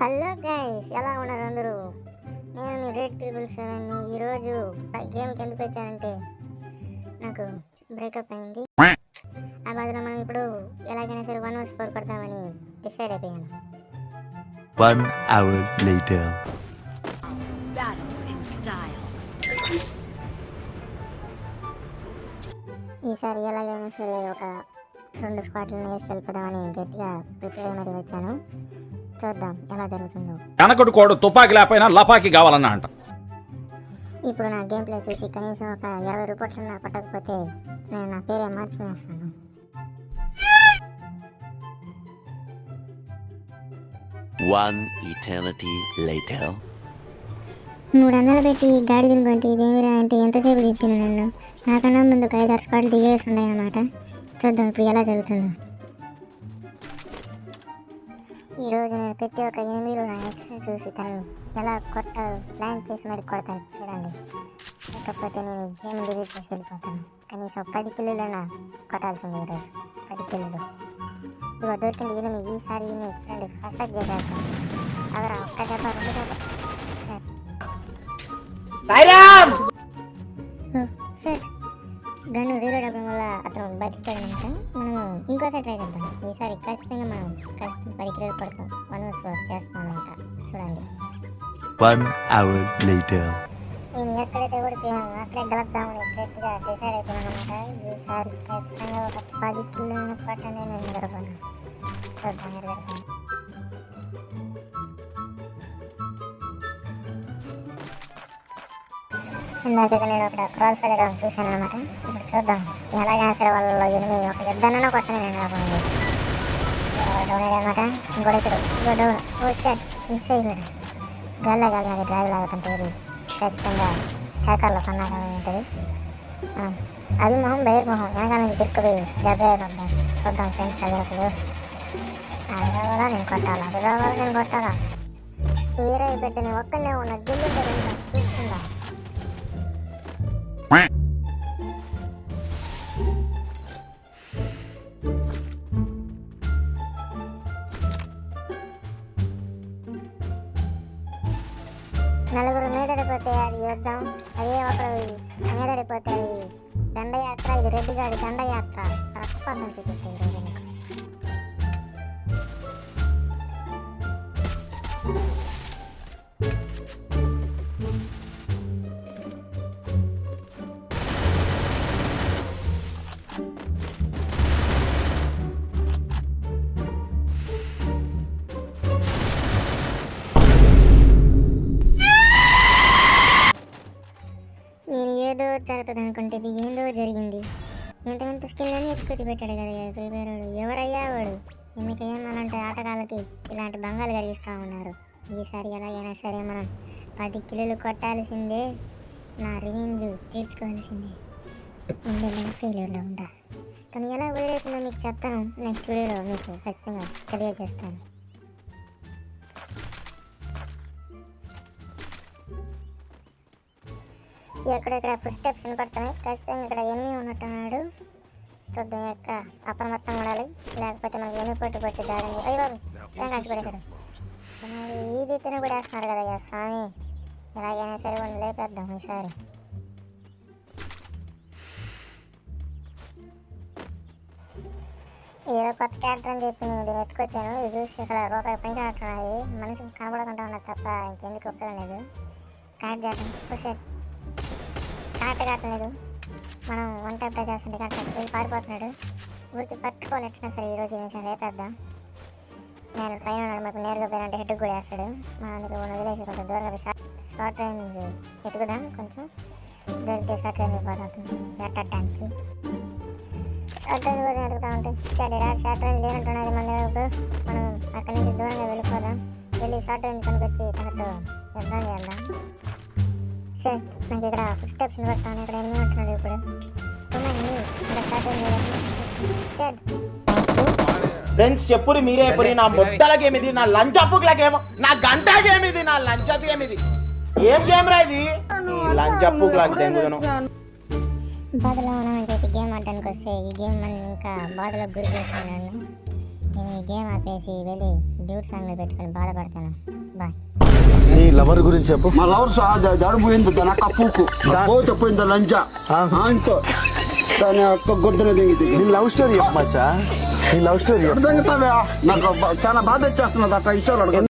Hello guys, ఎలా ఉన్నారు అందరూ? నేను మీ రేట్ 777ని. ఈరోజు గేమ్కి ఎందుకు వచ్చానంటే నాకు బ్రేకప్ అయింది. ఆ బాధలో మనం ఇప్పుడు ఎలాగైనా సరే 1 vs 4 కొడదామని డిసైడ్ అయిపోయాను. 1 hour later. ఈసారి ఎలాగైనా సరే ఒక 2 స్క్వాడ్లను వేసి వెళ్ళిపోదామని గట్టిగా ప్రిపేర్ అయి మరి వచ్చాను. చూద్దాం ఎలా జరుగుతుందో. వెనకటి కోడు తుపాకి లేకపోయినా లపాకి కావాలన్నా అంట. ఇప్పుడు నా గేమ్ ప్లే చూసి కనీసం ఒక 20 రూపాయలు కొట్టకపోతే నేను నా పేరే మార్చుకునేస్తాను. One eternity later. 300 పెట్టి గాడి తినుకుంటే ఇదేమిరా అంటే ఎంతసేపు తిప్పింది నన్ను. నాకన్నా ముందు 5-6 స్క్వాడ్లు దిగేసి ఉన్నాయి అన్నమాట. చూద్దాం ఇప్పుడు ఎలా జరుగుతుందో. ఈరోజు నేను ప్రతి ఒక్క ఎనిమిదిలో నా ఎక్స్ని చూసి తను ఎలా కొట్టాలో ప్లాన్ చేసి మరి కొడతాను చూడండి. లేకపోతే నేను గేమ్ డిలీట్ చేసి వెళ్ళిపోతాను. కనీసం 10 కిలోలైనా కొట్టాల్సింది ఈరోజు. 10 కిలోలు ఇక దొరికింది ఎనిమిది. ఈసారి ఈయన చూడండి ఫస్ట్ చేసేస్తాను. అవరా ఒక్క దెబ్బ 2 దెబ్బ. సార్ గన్ను రీలోడ్ అవ్వడం వల్ల అతను బతికాడనమాట. మనము ఇంకోసారి ట్రై చేద్దాం. ఈసారి ఖచ్చితంగా మనం 10 కిలోలు పడతాం. 1 vs 4 చేస్తాం అనమాట. చూడండి 1 hour later. నేను ఎక్కడైతే ఓడిపోయాను అక్కడే గెలుద్దామని గట్టిగా డిసైడ్ అయిపోయాను అనమాట. ఈసారి ఖచ్చితంగా ఒక 10 కిలోలు పట్టండి నేను నిద్రపోను. చూద్దాం ఎదుగుతాను. ఇందాక నేను అక్కడ క్రాస్ ఫైర్ చూశాను అనమాట. ఇప్పుడు చూద్దాం ఎలాగైనా సరే వాళ్ళలో 8 ఒక ఇద్దరినైనా కొట్టని నేను అనుకున్నాను. డౌన్ అయ్యానమాట. ఇంకోటి వచ్చాడు. ఇంకో డౌన్. ఓ షాట్ మిస్ అయిపోయాడు. గాల్లో కాదు నాకు డ్రైవ్ లాగుతుంటే ఇది ఖచ్చితంగా హ్యాకర్లో కొన్నాక ఉంటుంది. అవి మొహం బయర్ మొహం వెనకాల నుంచి తిరుక్కుపోయి దెబ్బ అయిపోద్దాం. చూద్దాం ఫ్రెండ్స్. అది అసలు అది కావాలా నేను కొట్టాలా, అది కావాలా నేను కొట్టాలా. వేరే పెట్టిన ఒక్కనే ఉన్న గిల్లు చూస్తుందా. నలుగురు మీదడిపోతే అది యుద్ధం, అదే ఒకరు మీదడిపోతే అది దండయాత్ర. ఇది రెడ్డి గారి దండయాత్ర. రక్తపాతం చూపిస్తుంది ఈరోజు నీకు. నేను ఏదో జరుగుతుంది అనుకుంటే ఇది ఏందో జరిగింది. ఇంత స్కిల్ అని ఎత్తుకొచ్చి పెట్టాడు కదా ప్రిపేరాడు. ఎవరయ్యా వాడు? ఎందుకయ్యా అలాంటి ఆటగాళ్ళకి ఇలాంటి బంగాలు కలిగిస్తూ ఉన్నారు. ఈసారి ఎలాగైనా సరే మనం 10 కిలోలు కొట్టాల్సిందే. నా రివెంజ్ తీర్చుకోవాల్సిందే. ముందు ఫెయిల్యూర్లో ఉంటా. కానీ ఎలా వదిలేసిందో మీకు చెప్తాను. నెక్స్ట్ వీడియోలో మీకు ఖచ్చితంగా తెలియజేస్తాను. ఎక్కడెక్కడ ఫుడ్ స్టెప్స్ వినపడుతున్నాయి. ఖచ్చితంగా ఇక్కడ ఎనిమి ఉన్నట్టున్నాడు. చూద్దాం యొక్క అప్రమత్తంగా ఉండాలి. లేకపోతే మనకి ఎనిమి పట్టుకొచ్చి దాడండి. అయ్యి బాబు ఏం కాల్చిపడేశాడు. ఈజీ తిని కూడా వేస్తున్నారు కదా స్వామి. ఎలాగైనా సరే వాళ్ళు లేపేద్దాం ఈసారి. ఏదో కొత్త క్యారెక్టర్ అని చెప్పి నేను దీన్ని ఎత్తుకొచ్చాను. ఇది చూసి అసలు రూపాయి పని కాడుతున్నాయి. మనిషికి కనబడకుండా ఉన్నది తప్ప ఇంకెందుకు ఉపయోగం లేదు. కనెక్ట్ చేద్దాం. పుషెట్ కనెక్ట్ కావట్లేదు. మనం 1 టైప్ చేస్తుంటే కరెక్ట్ పారిపోతున్నాడు. ఊరికి పట్టుకోలేట్టినా సరే ఈరోజు ఈ లేపేద్దాం. నేను పైన ఉన్నాడు. మనకు నేరుగా పోయినంటే హెడ్కి కూడా వేస్తాడు. మనకి వదిలేసి కొంచెం దూరంగా షార్ట్ రేంజ్ ఎత్తుకుదాం. కొంచెం దొరికితే షార్ట్ రేంజ్ పోతుంది ఎట్టడానికి. షార్ట్ రేంజ్ కోసం ఎత్తుకుతా ఉంటే షార్ట్ రేంజ్ లేనంటున్నది మన ఇప్పుడు. మనం అక్కడి నుంచి దూరంగా వెళ్ళిపోదాం. వెళ్ళి షార్ట్ రేంజ్ కనుకొచ్చి తనతో యుద్ధం చేద్దాం. సార్ నాకు ఇక్కడ ఫుడ్ స్టెప్స్ పడతాను. ఇక్కడ ఎన్ని ఉంటున్నాడు ఇప్పుడు. ఫ్రెండ్స్ చెప్పురి మీరే చెప్పురి. నా మొట్టల గేమ్ ఇది, నా లంచ్ అప్పుల గేమ్, నా గంట గేమ్ ఇది, నా లంచ్ గేమ్ ఇది. ఏం గేమ్ రా ఇది? లంచ్ అప్పుల దెంగుదను. బాధలో ఉన్నామని చెప్పి గేమ్ ఆడడానికి వస్తే ఈ గేమ్ మనం ఇంకా బాధలకు గురి చేస్తున్నాను. నేను ఈ గేమ్ ఆపేసి వెళ్ళి డ్యూట్ సాంగ్లో పెట్టుకొని బాధపడతాను. బాయ్. నీ లవర్ గురించి చెప్పు. మా లవర్ జడు పోయింది దాని అక్క పూకు పోతే పోయింది లంచ ఇంతో దాని అక్క గొంతున దింగి నీ లవ్ స్టోరీ చెప్పు మచ్చా. నీ లవ్ స్టోరీ చెప్పు. నాకు చాలా బాధ వచ్చేస్తున్నది అట్లా ఇష్టాలు